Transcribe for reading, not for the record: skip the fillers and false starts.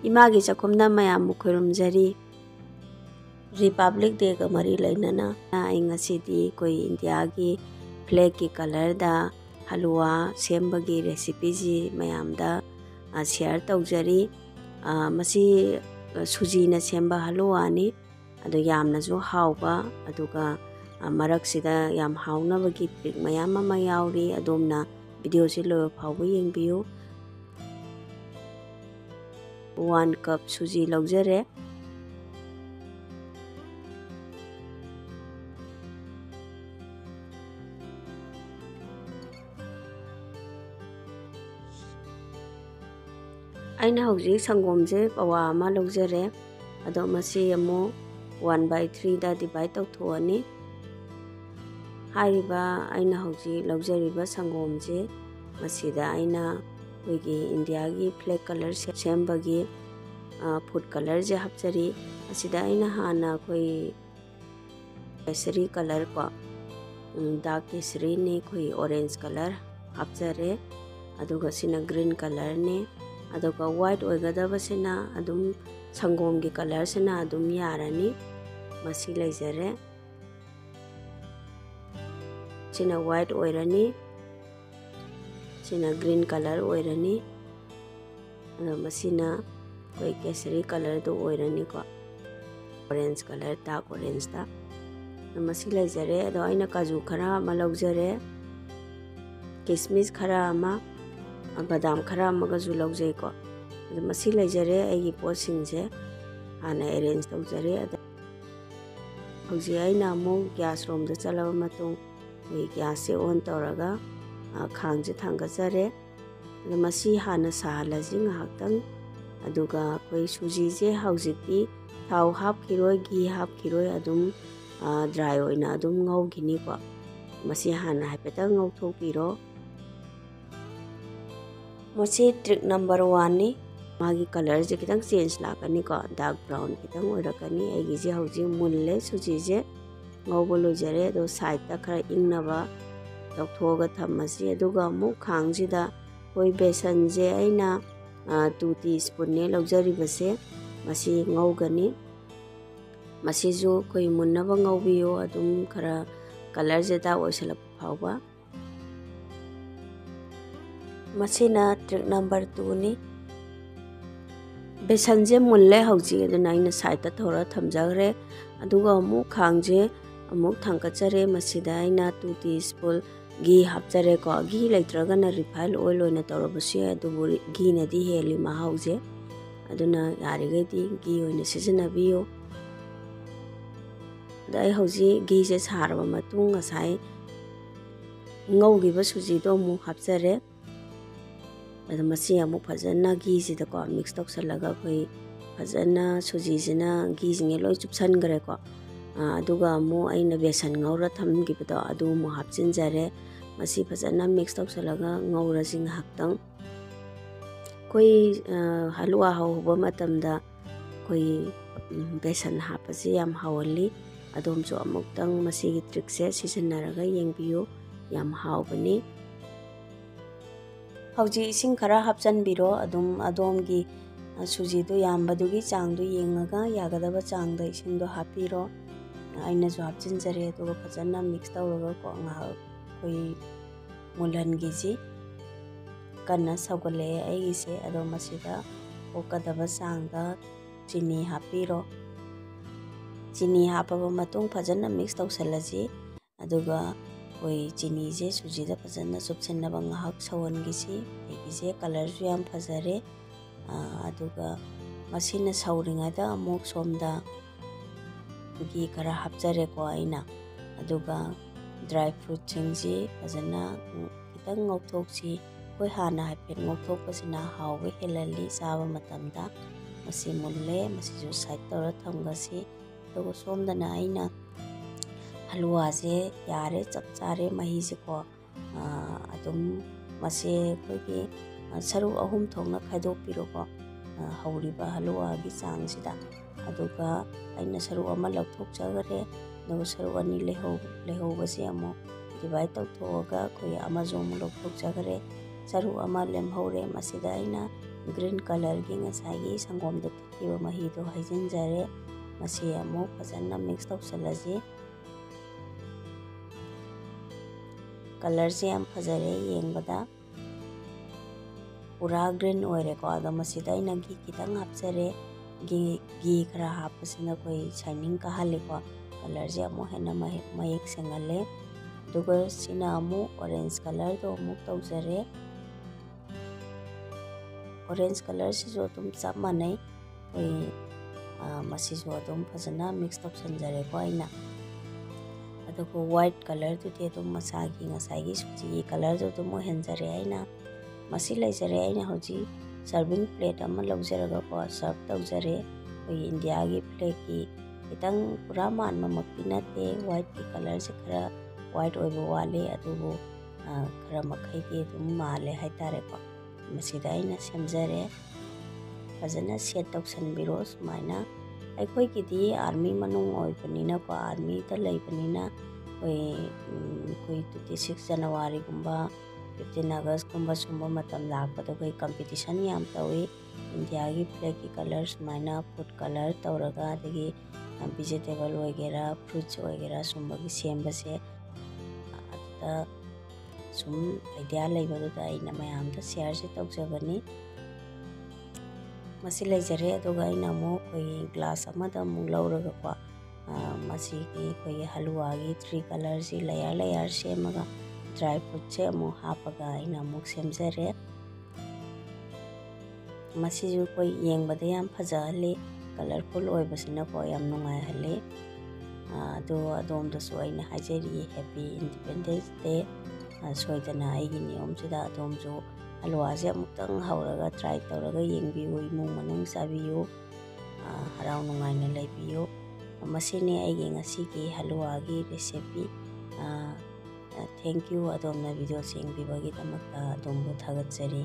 Imangi चखुमना मयाम खुरुमजरी Republic day का मरी लेना ngasi कोई इंडिया की फ्लैग की कलर दा हलवा सेम्बगी रेसिपी जी मयाम दा शेयर तौजरी मसी सुजी न सेम्बा हलवानी अदो यामना जो हाउबा अदुगा मरक सिदा याम हाउनबगी ट्रिक मयाम अमा याउरी अदोमना वीडियो से लो फाउबो येंबियो 1 कप सुजी लौजरे अना हौजी संगोम से पवा अमा लौजरे अदो मसी अमो 1/3 दा डिवाइड तौथोअनी हारिबा अना हौजी लौजरिबा संगोम से मसीदा अना कोई इंडिया की फ्लैग कलर सेम्बगी फूड कलर जे हपचरी असिदा अना हाना कोई केसरी कलर को डार्क केसरी ने कोई ऑरेंज कलर हपचरे अदुगा सिना ग्रीन कलर ने अदुगा व्हाइट ओइगदबसिना अदुम संगोम की कलर सिना अदुम यारनी मसी लेजरे सिना व्हाइट ओइरनी सिना ग्रीन कलर ओइरनी मसीना कोई केसरी कलर दो ओइरनी को ऑरेंज कलर डार्क ऑरेंज दा मसी लेजरे अदो अइना काजू खरा अमा लौजरे किसमिस खरा अमा बादाम खरा अमगजु लौजै को मसी लेजरे अगी पोतसिंगसे हाना अरेंज तौजरे हौजी अइना अमु गैस रोम दा चलाबा मतुंग गैस से ऑन तौरगा खांग से थांगजरे मसी हाना साहलजी ngahaktang aduga koi suji je hausikti thau hapkhiroi gi hapkhiroi adum dry oina adum ngaugini ko masi hana haipeta ngauthokpiro मसी ट्रिक नंबर 1 नि मागी कलर जे कितंग चेंज लाकनी को डार्क ब्राउन कितंग ओरकनी एगी जे हौजी मुल्ले सुजी जे ngौबलो जरे दो साइड ता खरा इंगनबा लौथोगा थमसी अदुगा मु खांगजिदा कोई बेसन जे अइना 2 टीस्पून ने लौजरिबसे मसी ngौगनी मसी जो कोई मुन्नबा ngौबियो अदुम खरा कलर जे दा ओइसलप फावबा मसीना ट्रिक नंबर 2 नि बेसन जे मुल्ले हौजी अदुना इन साइड ता थोरा थमजगरे अदुगा अमु खांगजे अमु थांगचरे मसीदा इन 2 टीस्पून घी हपचरे को घी लेत्रगना रिफाइंड ऑयल ओइना तौरबसे अदुबु घी नदी हेली माहौजे अदुना यारिगैदी घी ओइना सिजनबियो दाई हौजी घी से सारबा मतुंग ngасai ngौगिबा सुजीदो अमु हपचरे मसी अमु फजना घी सिदा को मिक्स तौसलगा कोई फजना सुजी सिना घी सिंगे लोय चुपसनगरे को अदुगा अमु अइना बेसन ngौरा थमगिबदो अदु मु हपचिनजरे मसी फजना मिक्स तौसलगा ngौरा सिंग हक्तंग कोई हलवा हौबा मतमदा कोई बेसन हापसे याम हावली अदोमसो अमुक्तंग मसी की ट्रिक से सिजनरगा येंबियो याम हावबनी हौजी इसिंग खरा हपचनबिरो अदुम अदोमगी सुजीदो यामबदुगी चांगदो येंगगा यागदबा चांगदा इसिंगदो हापिरो आइना जो हपचिनजरे अदुगा फजना मिक्स तौरगा को कोई मुलहनगी जी कन्ना सौगले आइगिसे अदो मसीदा ओकदबा चांगदा चीनी हापिरो चीनी हापबा मतुंग फजना मिक्स तौसलजी अदुगा कोई चीनी जे सुजीदा फजना सुपसनबा ngahak सवनगिसी एगिसे कलर जो याम फजरे अदुगा मसीना सौरिङादा अमुक सोमदा घी खरा हपचरे को आइना अदुगा ड्राई फ्रूट सिंगजी फजना खितंग ngौथोकसी कोई हाना हाइफेन ngौथोकपसिना हावबे हेलली साबा मतमदा मसी मुल्ले मसी जो साइड तौरा थमगसी अदुगा सोमदना आइना हलवा से यारे चप चारे मही से को अदुम मसे कोई सरू अहुम थोंना खाइदोपिरो को हौरिबा हलवा की चांग सिदा अदुगा अइना सरू अमा लौथोकजगरे नो सरू अनि लेहौबसे अमो डिवाइड तौथोगा कोई अमा जो मु लौथोकजगरे सरू अमा लेमहौरे मसिदा अइना ꯒ꯭ꯔꯤꯟ ꯀꯂꯔꯒꯤ ꯉꯁꯥꯏꯒꯤ ꯁꯪꯒꯣꯝꯗ ꯇꯤꯠꯈꯤꯕ ꯃꯍꯤꯗꯣ ꯍꯩꯖꯤꯟꯖꯔꯦ꯫ ꯃꯁꯤ ꯑꯃꯨꯛ ꯐꯖꯅ ꯃꯤꯛꯁ ꯇꯧꯁꯜꯂꯁꯤ꯫ ꯀꯂꯔꯁꯦ ꯌꯥꯝ ꯐꯖꯔꯦ ꯌꯦꯡꯕꯗ ꯄꯨꯔꯥ ꯒ꯭ꯔꯤꯟ ꯑꯣꯏꯔꯦꯀꯣ꯫ ꯑꯗꯣ ꯃꯁꯤꯗ ꯑꯩꯅ ꯘꯤ ꯈꯤꯇꯪ ꯍꯥꯞꯆꯔꯦ꯫ ꯘꯤ ꯈꯔ ꯍꯥꯞꯄꯁꯤꯅ ꯑꯩꯈꯣꯏ ꯁꯥꯏꯅꯤꯡ ꯀꯥꯍꯜꯂꯤꯀꯣ, ꯀꯂꯔꯁꯦ ꯑꯃꯨꯛ ꯍꯦꯟꯅ ꯃꯌꯦꯛ ꯁꯦꯡꯍꯜꯂꯦ꯫ ꯑꯗꯨꯒ ꯁꯤꯅ ꯑꯃꯨꯛ ꯑꯣꯔꯦꯟꯖ ꯀꯂꯔꯗꯣ ꯑꯃꯨꯛ ꯇꯧꯖꯔꯦ꯫ ꯑꯣꯔꯦꯟꯖ ꯀꯂꯔꯁꯤꯁꯨ ꯑꯗꯨꯝ ꯆꯞ ꯃꯥꯟꯅꯩ, ꯑꯩꯈꯣꯏ ꯃꯁꯤꯁꯨ ꯑꯗꯨꯝ ꯐꯖꯅ ꯃꯤꯛꯁ ꯇꯧꯁꯟꯖꯔꯦꯀꯣ ꯑꯩꯅ꯫ ꯑꯗꯨꯒ ꯋꯥꯏꯠ ꯀꯂꯔꯗꯨꯗꯤ ꯑꯗꯨꯝ ꯃꯁꯥꯒꯤ ꯉꯁꯥꯏꯒꯤ ꯁꯨꯖꯤꯒꯤ ꯀꯂꯔꯗꯨ ꯑꯗꯨꯝ ꯑꯣꯏꯍꯟꯖꯔꯦ ꯑꯩꯅ꯫ ꯃꯁꯤ ꯂꯩꯖꯔꯦ ꯑꯩꯅ ꯍꯧꯖꯤꯛ ꯁꯔꯚꯤꯡ ꯄ꯭ꯂꯦꯠ ꯑꯃ ꯂꯧꯖꯔꯒꯀꯣ ꯁꯔꯚ ꯇꯧꯖꯔꯦ꯫ ꯑꯩꯈꯣꯏ ꯏꯟꯗꯤꯌꯥꯒꯤ ꯐ꯭ꯂꯦꯛꯀꯤ ꯈꯤꯇꯪ ꯄꯨꯔꯥ ꯃꯥꯟꯕꯃꯛꯇꯤ ꯅꯠꯇꯦ, ꯋꯥꯏꯠꯀꯤ ꯀꯂꯔꯁꯦ ꯈꯔ ꯋꯥꯏꯠ ꯑꯣꯏꯕ ꯋꯥꯠꯂꯦ, ꯑꯗꯨꯕꯨ ꯈꯔ ꯃꯈꯩꯗꯤ ꯑꯗꯨꯝ ꯃꯥꯜꯂꯦ ꯍꯥꯏꯇꯥꯔꯦꯀꯣ꯫ ꯃꯁꯤꯗ ꯑꯩꯅ ꯁꯦꯝꯖꯔꯦ꯫ ꯐꯖꯅ ꯁꯦꯠ ꯇꯧꯁꯟꯕꯤꯔꯣ ꯁꯨꯃꯥꯏꯅ꯫ ꯑꯩꯈꯣꯏꯒꯤꯗꯤ ꯑꯥꯔꯃꯤ ꯃꯅꯨꯡ ꯑꯣꯏꯕꯅꯤꯅꯀꯣ, ꯑꯥꯔꯃꯤꯗ ꯂꯩꯕꯅꯤꯅ ꯑꯩꯈꯣꯏ 26 ꯖꯅꯋꯥꯔꯤꯒꯨꯝꯕ 15 ꯑꯥꯒꯁꯀꯨꯝꯕ ꯁꯨꯝꯕ ꯃꯇꯝ ꯂꯥꯛꯄꯗ ꯑꯩꯈꯣꯏ ꯀꯝꯄꯤꯇꯤꯁꯟ ꯌꯥꯝ ꯇꯧꯏ꯫ ꯏꯟꯗꯤꯌꯥꯒꯤ ꯐ꯭ꯂꯦꯛꯀꯤ ꯀꯂꯔ ꯁꯨꯃꯥꯏꯅ ꯐꯨꯗ ꯀꯂꯔ ꯇꯧꯔꯒ, ꯑꯗꯒꯤ ꯚꯤꯖꯤꯇꯦꯕꯜ ꯑꯣꯏꯒꯦꯔꯥ ꯐ꯭ꯔꯨꯏꯠꯁ ꯑꯣꯏꯒꯦꯔꯥ ꯁꯨꯝꯕꯒꯤ ꯁꯦꯝꯕꯁꯦ, ꯑꯗꯨꯗ ꯁꯨꯝ ꯑꯥꯏꯗꯤꯌꯥ ꯂꯩꯕꯗꯨꯗ ꯑꯩꯅ ꯃꯌꯥꯝꯗ ꯁꯤꯌꯔꯁꯦ ꯇꯧꯖꯕꯅꯤ꯫ ꯃꯁꯤ ꯂꯩꯖꯔꯦ꯫ ꯑꯗꯨꯒ ꯑꯩꯅ ꯑꯃꯨꯛ ꯑꯩꯈꯣꯏꯒꯤ ꯒ꯭ꯂꯥꯁ ꯑꯃꯗ ꯑꯃꯨꯛ ꯂꯧꯔꯒꯀꯣ, ꯃꯁꯤꯒꯤ ꯑꯩꯈꯣꯏꯒꯤ ꯍꯂꯨꯋꯥꯒꯤ 3 ꯀꯂꯔꯁꯤ ꯂꯦꯌꯔ ꯁꯦꯝꯃꯒ ꯗ꯭ꯔꯥꯏ ꯐ꯭ꯔꯨꯠꯁꯦ ꯑꯃꯨꯛ ꯍꯥꯞꯄꯒ ꯑꯩꯅ ꯑꯃꯨꯛ ꯁꯦꯝꯖꯔꯦ꯫ ꯃꯁꯤꯁꯨ ꯑꯩꯈꯣꯏ ꯌꯦꯡꯕꯗ ꯌꯥꯝ ꯐꯖꯍꯜꯂꯤ, ꯀꯂꯔꯐꯨꯜ ꯑꯣꯏꯕꯁꯤꯅꯀꯣ ꯌꯥꯝ ꯅꯨꯡꯉꯥꯏꯍꯜꯂꯤ꯫ ꯑꯗꯣ ꯑꯗꯣꯝꯗꯁꯨ ꯑꯩꯅ ꯍꯥꯏꯖꯔꯤ ꯍꯦꯄꯤ ꯏꯟꯗꯤꯄꯦꯟꯗꯦꯟꯁ ꯗꯦ꯫ ꯁꯣꯏꯗꯅ ꯑꯩꯒꯤ ꯅꯤꯌꯣꯝꯁꯤꯗ ꯑꯗꯣꯝꯁꯨ ꯍꯂꯨꯋꯥꯁꯦ ꯑꯃꯨꯛꯇꯪ ꯍꯧꯔꯒ ꯇ꯭ꯔꯥꯏ ꯇꯧꯔꯒ ꯌꯦꯡꯕꯤꯌꯨ, ꯏꯃꯨꯡ ꯃꯅꯨꯡ ꯆꯥꯕꯤꯌꯨ, ꯍꯔꯥꯎ ꯅꯨꯡꯉꯥꯏꯅ ꯂꯩꯕꯤꯌꯨ꯫ ꯃꯁꯤꯅꯤ ꯑꯩꯒꯤ ꯉꯁꯤꯒꯤ ꯍꯂꯨꯋꯥꯒꯤ ꯔꯦꯁꯤꯄꯤ꯫ ꯊꯦꯡꯛ ꯌꯨ ꯑꯗꯣꯝꯅ ꯚꯤꯗꯤꯑꯣ ꯌꯦꯡꯕꯤꯕꯒꯤꯗꯃꯛꯇ ꯑꯗꯣꯝꯕꯨ ꯊꯥꯒꯠꯆꯔꯤ꯫